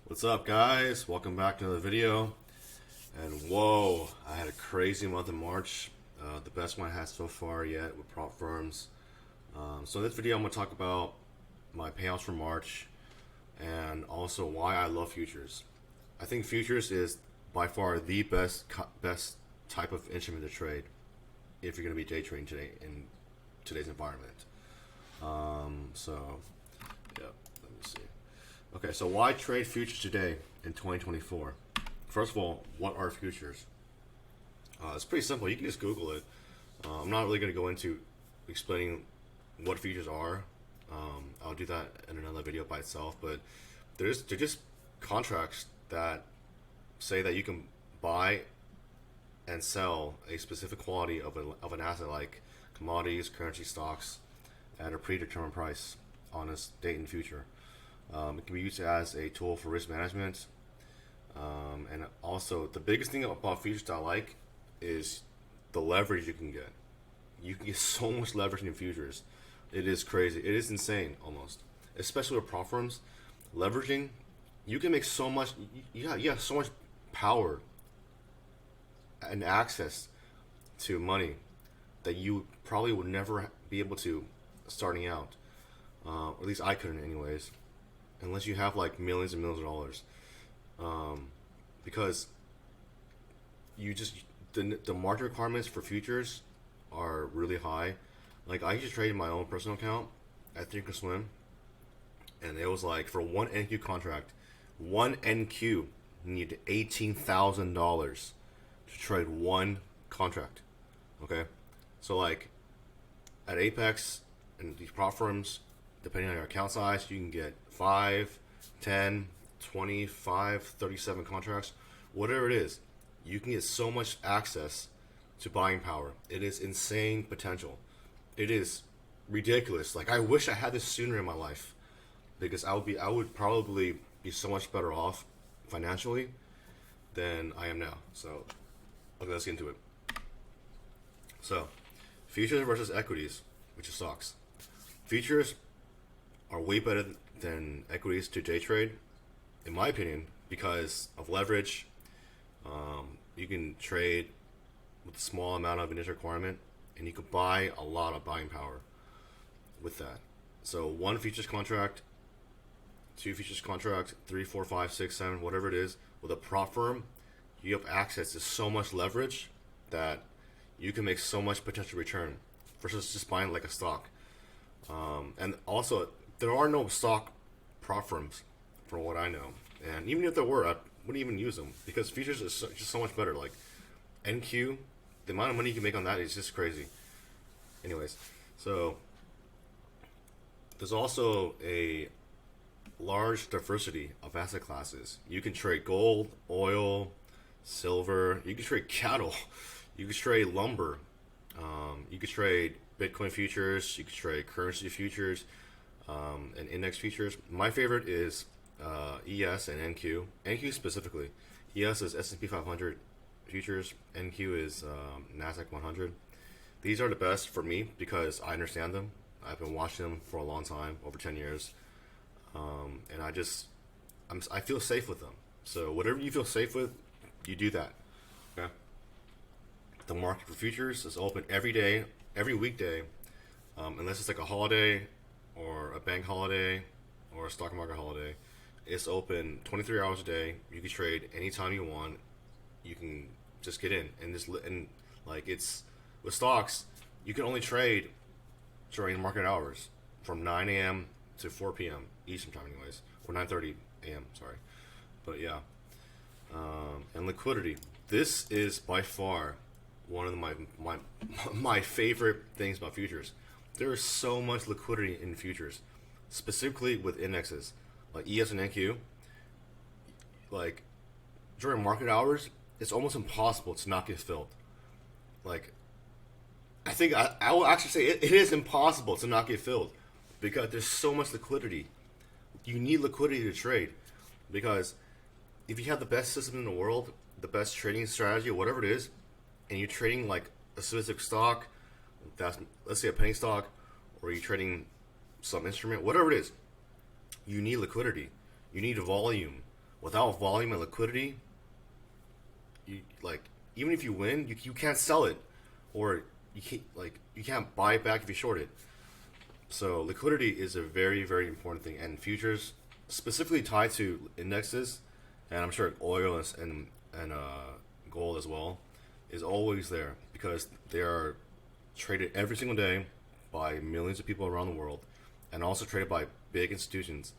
What's up, guys? Welcome back to another video. And whoa, I had a crazy month in March. The best one I had so far yet with prop firms. So in this video, I'm going to talk about my payouts for March and also why I love futures. I think futures is by far the best type of instrument to trade if you're going to be day trading today in today's environment. So yeah, let me see. Okay, so why trade futures today in 2024? First of all, what are futures? It's pretty simple. You can just Google it. I'm not really going to go into explaining what futures are. I'll do that in another video by itself. But they're just contracts that say that you can buy and sell a specific quality of an asset, like commodities, currency, stocks, at a predetermined price on a date in the future. It can be used as a tool for risk management. And also, the biggest thing about futures that I like is the leverage you can get. You can get so much leverage in futures. It is crazy. It is insane, almost. Especially with prop firms. Leveraging, you can make so much, you have so much power and access to money that you probably would never be able to starting out. Or at least I couldn't anyways. Unless you have like millions and millions of dollars. Because you just, the margin requirements for futures are really high. Like I used to trade in my own personal account at Thinkorswim, and it was like for one NQ contract, one NQ needed $18,000 to trade one contract. Okay, so like at Apex and these prop firms, depending on your account size, you can get 5, 10, 25, 37 contracts, whatever it is. You can get so much access to buying power. It is insane potential. It is ridiculous. Like I wish I had this sooner in my life, because I would probably be so much better off financially than I am now. So okay, let's get into it. So futures versus equities, which is stocks. Futures are way better than equities to day trade, in my opinion, because of leverage. You can trade with a small amount of initial requirement, and you can buy a lot of buying power with that. So one futures contract, two futures contract, 3, 4, 5, 6, 7, whatever it is, with a prop firm, you have access to so much leverage that you can make so much potential return versus just buying like a stock. And also, there are no stock prop firms, from what I know. And even if there were, I wouldn't even use them, because futures is just so much better. Like NQ, the amount of money you can make on that is just crazy. Anyways, so there's also a large diversity of asset classes. You can trade gold, oil, silver. You can trade cattle. You can trade lumber. You can trade Bitcoin futures. You can trade currency futures. And index futures. My favorite is ES and NQ. NQ specifically. ES is S&P 500 futures. NQ is Nasdaq 100. These are the best for me because I understand them. I've been watching them for a long time, over 10 years, and I feel safe with them. So whatever you feel safe with, you do that. Okay. The market for futures is open every day, every weekday, unless it's like a holiday or a bank holiday or a stock market holiday. It's open 23 hours a day. You can trade anytime you want. You can just get in and like it's with stocks, you can only trade during market hours from 9 a.m. to 4 p.m. Eastern time, anyways, or 9:30 a.m. Sorry, but yeah. And liquidity. This is by far one of my favorite things about futures. There is so much liquidity in futures, specifically with indexes like ES and NQ. Like during market hours, it's almost impossible to not get filled. Like I think I will actually say it is impossible to not get filled because there's so much liquidity. You need liquidity to trade, because if you have the best system in the world, the best trading strategy, whatever it is, and you're trading like a specific stock, that's, let's say, a penny stock, or you're trading some instrument, whatever it is, you need liquidity. You need volume. Without volume and liquidity, you like even if you win, you can't sell it, or you can't buy it back if you short it. So liquidity is a very very important thing, and futures specifically tied to indexes, and I'm sure oil and gold as well, is always there because they are traded every single day by millions of people around the world, and also traded by big institutions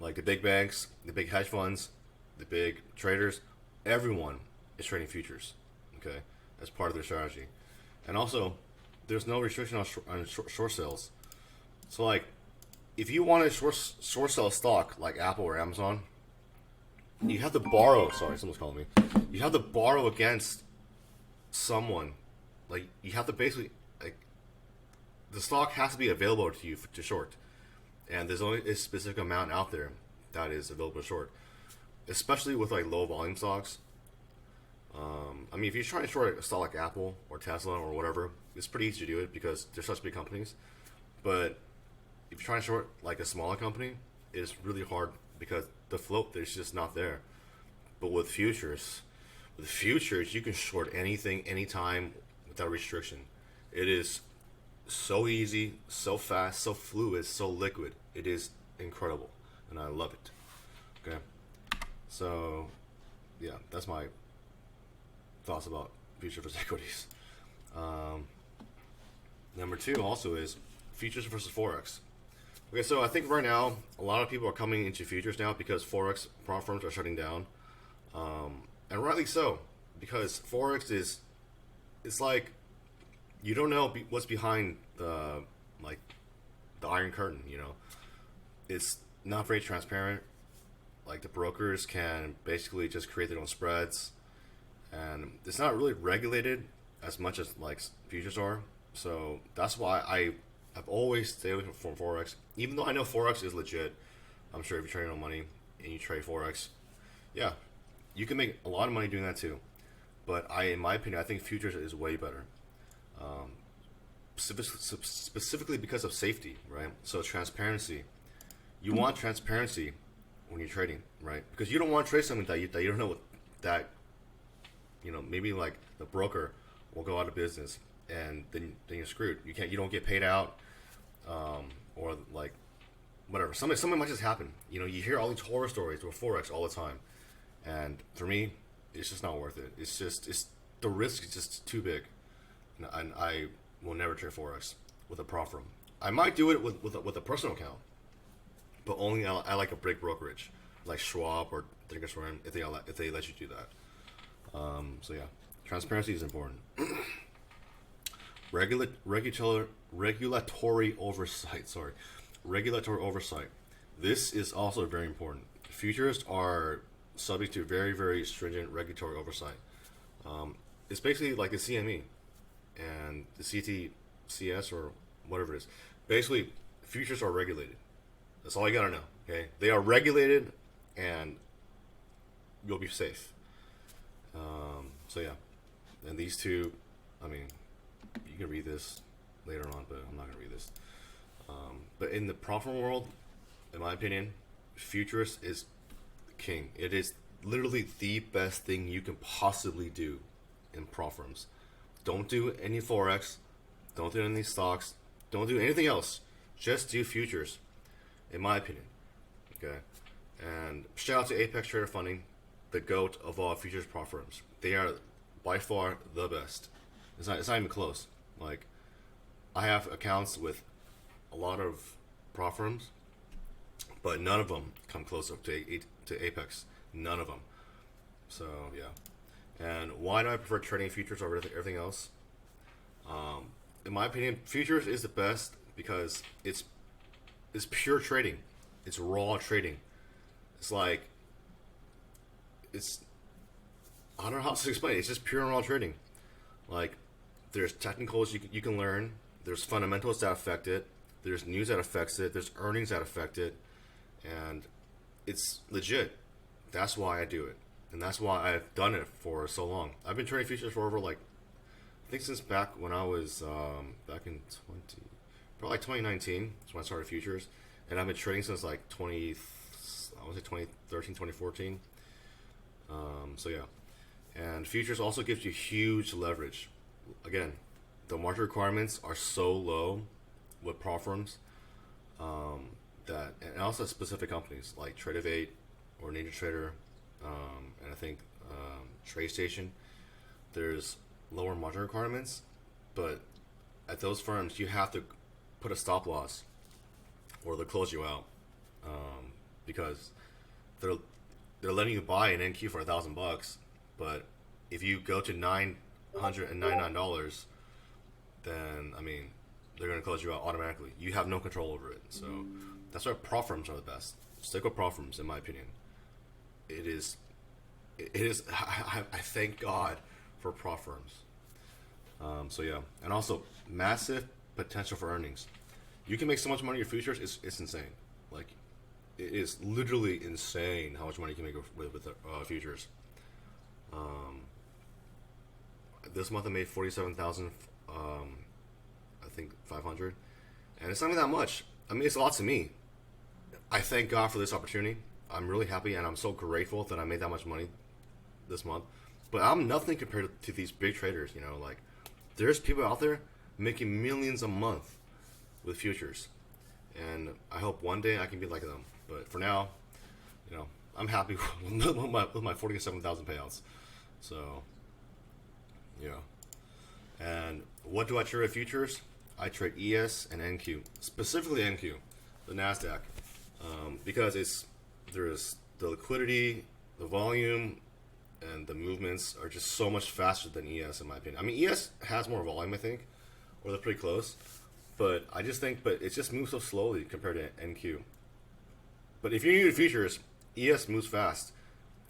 like the big banks, the big hedge funds, the big traders. Everyone is trading futures, okay, as part of their strategy. And also, there's no restriction on short sales. So, like, if you want to short sell a stock like Apple or Amazon, you have to borrow. Sorry, someone's calling me. You have to borrow against someone. Like, you have to basically like the stock has to be available to you to short, and there's only a specific amount out there that is available to short, especially with like low volume stocks. I mean, if you're trying to short a stock like Apple or Tesla or whatever, it's pretty easy to do it because they're such big companies. But if you're trying to short like a smaller company, it's really hard because the float there's just not there. But with futures, you can short anything, anytime, without restriction. It is so easy, so fast, so fluid, so liquid. It is incredible, and I love it. Okay, so yeah, that's my thoughts about futures versus equities. Um, Number two also is futures versus forex. Okay, so I think right now a lot of people are coming into futures now because forex prop firms are shutting down, and rightly so, because forex is it's like you don't know what's behind the like the iron curtain. You know, it's not very transparent. Like the brokers can basically just create their own spreads, and it's not really regulated as much as like futures are. So that's why I've always stayed away from forex, even though I know forex is legit. I'm sure if you're trading on money and you trade forex, yeah, you can make a lot of money doing that too. But in my opinion, I think futures is way better, specifically because of safety, right? So transparency. You want transparency when you're trading, right? Because you don't want to trade something that you don't know what that maybe like the broker will go out of business, and then you're screwed. You don't get paid out, or like whatever. Something might just happen. You hear all these horror stories with forex all the time, and for me, it's just not worth it. It's the risk is just too big, and I will never trade forex with a prop firm. I might do it with a personal account, but only I like a big brokerage like Schwab or Thinkorswim if they let you do that. So yeah, transparency is important. Regulatory oversight. Sorry, regulatory oversight. This is also very important. Futures are subject to very very stringent regulatory oversight. It's basically like the CME and the CTCS or whatever it is. Basically, futures are regulated. That's all you gotta know. Okay, they are regulated, and you'll be safe. So yeah, and these two, I mean, you can read this later on, but I'm not gonna read this. But in the prop firm world, in my opinion, futures is king. It is literally the best thing you can possibly do in prop firms. Don't do any forex. Don't do any stocks. Don't do anything else. Just do futures, in my opinion. Okay. And shout out to Apex Trader Funding, the GOAT of all futures prop firms. They are by far the best. It's not even close. Like, I have accounts with a lot of prop firms, but none of them come close up to Apex. None of them. So yeah. And why do I prefer trading futures over everything else? In my opinion, futures is the best because it's pure trading. It's raw trading. It's like I don't know how to explain it. It's just pure and raw trading. Like, there's technicals you can learn. There's fundamentals that affect it. There's news that affects it. There's earnings that affect it, and it's legit. That's why I do it, and that's why I've done it for so long. I've been trading futures for over I think since back when I was back in probably 2019. That's when I started futures, and I've been trading since 20. I want to say 2013, 2014. So yeah, and futures also gives you huge leverage. Again, the market requirements are so low with prop firms, that, and also specific companies like Trade or NinjaTrader, and I think TradeStation. There's lower margin requirements, but at those firms you have to put a stop loss or they'll close you out, because they're letting you buy an NQ for $1,000, but if you go to $999, then I mean they're gonna close you out automatically. You have no control over it. So that's why prop firms are the best. Stick with prop firms, in my opinion. It is. I thank God for prop firms. So yeah, and also massive potential for earnings. You can make so much money in futures. It's insane. Like, it is literally insane how much money you can make with futures. This month I made 47,000. I think 500, and it's not even that much. I mean, it's a lot to me. I thank God for this opportunity. I'm really happy, and I'm so grateful that I made that much money this month. But I'm nothing compared to these big traders. You know, like, there's people out there making millions a month with futures, and I hope one day I can be like them. But for now, you know, I'm happy with my 47,000 payouts. So, yeah. And what do I trade with futures? I trade ES and NQ, specifically NQ, the Nasdaq, because there's the liquidity, the volume, and the movements are just so much faster than ES, in my opinion. I mean, ES has more volume, I think, or they're pretty close, but I just think, but it just moves so slowly compared to NQ. But if you're new to futures, ES moves fast.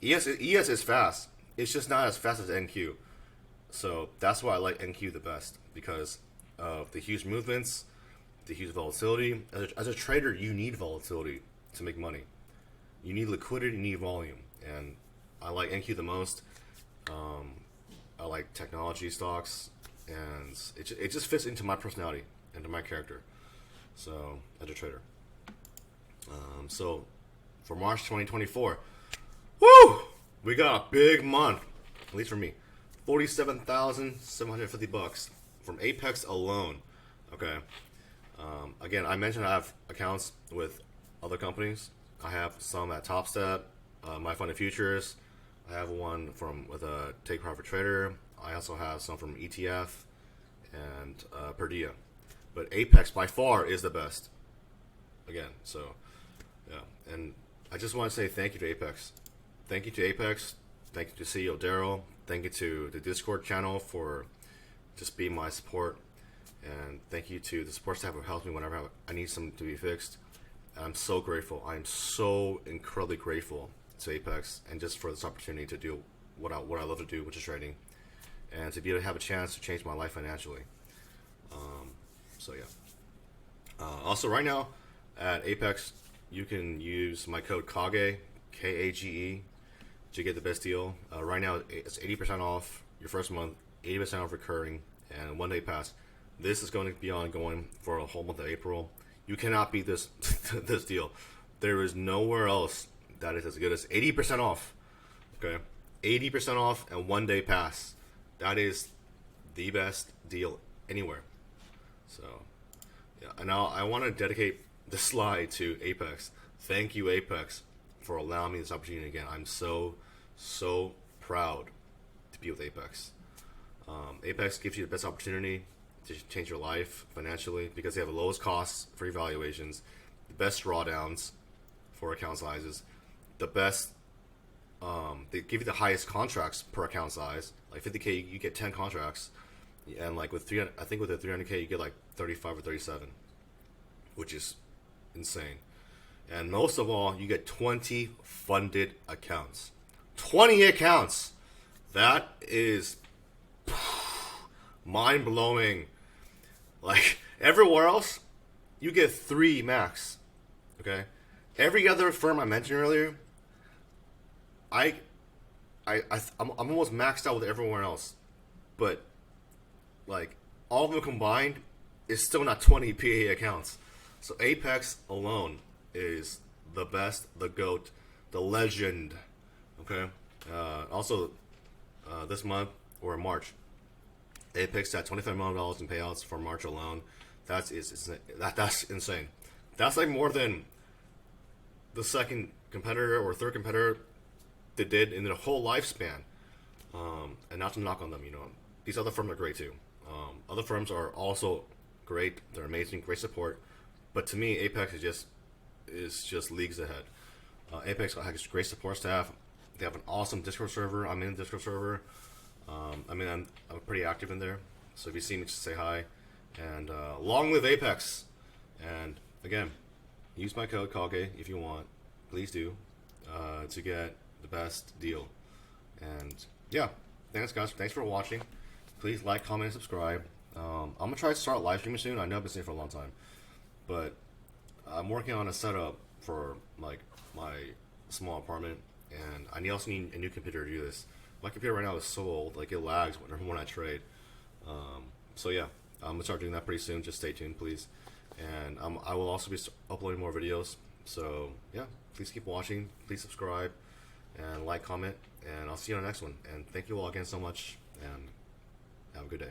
ES is fast. It's just not as fast as NQ. So that's why I like NQ the best, because of the huge movements, the huge volatility. As a trader, you need volatility to make money. You need liquidity, you need volume, and I like NQ the most. I like technology stocks, and it just fits into my personality, into my character. So as a trader, so for March 2024, woo, we got a big month, at least for me. $47,750 from Apex alone. Okay. Again, I mentioned I have accounts with other companies. I have some at Top Step, My Funded Futures. I have one with a Take Profit Trader. I also have some from ETF and Perdia. But Apex by far is the best. Again, so yeah. And I just want to say thank you to Apex. Thank you to Apex. Thank you to CEO Daryl. Thank you to the Discord channel for just being my support. And thank you to the support staff who helps me whenever I need something to be fixed. And I'm so grateful. I'm so incredibly grateful to Apex, and just for this opportunity to do what I love to do, which is trading, and to be able to have a chance to change my life financially. So yeah. Also, right now at Apex, you can use my code KAGE, KAGE, to get the best deal. Right now, it's 80% off your first month, 80% off recurring, and 1 day pass. This is going to be ongoing for a whole month of April. You cannot beat this this deal. There is nowhere else that is as good as 80% off. Okay, 80% off and 1 day pass. That is the best deal anywhere. So, yeah. And now I want to dedicate this slide to Apex. Thank you, Apex, for allowing me this opportunity again. I'm so proud to be with Apex. Apex gives you the best opportunity to change your life financially, because they have the lowest costs for evaluations, the best drawdowns for account sizes, the best. They give you the highest contracts per account size. Like 50K, you get 10 contracts, and like with 300, I think with the 300K, you get like 35 or 37, which is insane. And most of all, you get 20 funded accounts. 20 accounts. That is mind-blowing. Like, everywhere else, you get 3 max. Okay? Every other firm I mentioned earlier, I'm almost maxed out with everyone else. But, like, all of them combined is still not 20 PA accounts. So Apex alone is the best, the GOAT. the legend. Okay. Also, this month or in March, Apex had $25 million in payouts for March alone. That's insane. That's like more than the second competitor or third competitor they did in their whole lifespan. And not to knock on them, these other firms are great too. Other firms are also great. They're amazing, great support. But to me, Apex is just leagues ahead. Apex has great support staff. They have an awesome Discord server. I'm in the Discord server. I'm pretty active in there. So if you see me, just say hi. And long live Apex. And again, use my code KAGE if you want. Please do to get the best deal. And yeah, thanks guys. Thanks for watching. Please like, comment, and subscribe. I'm gonna try to start live streaming soon. I know I've been saying it for a long time, but I'm working on a setup for like my small apartment, and I also need a new computer to do this. My computer right now is so old, like it lags when I trade. So yeah, I'm gonna start doing that pretty soon. Just stay tuned, please. And I will also be uploading more videos. So yeah, please keep watching. Please subscribe and like, comment, and I'll see you on the next one. And thank you all again so much, and have a good day.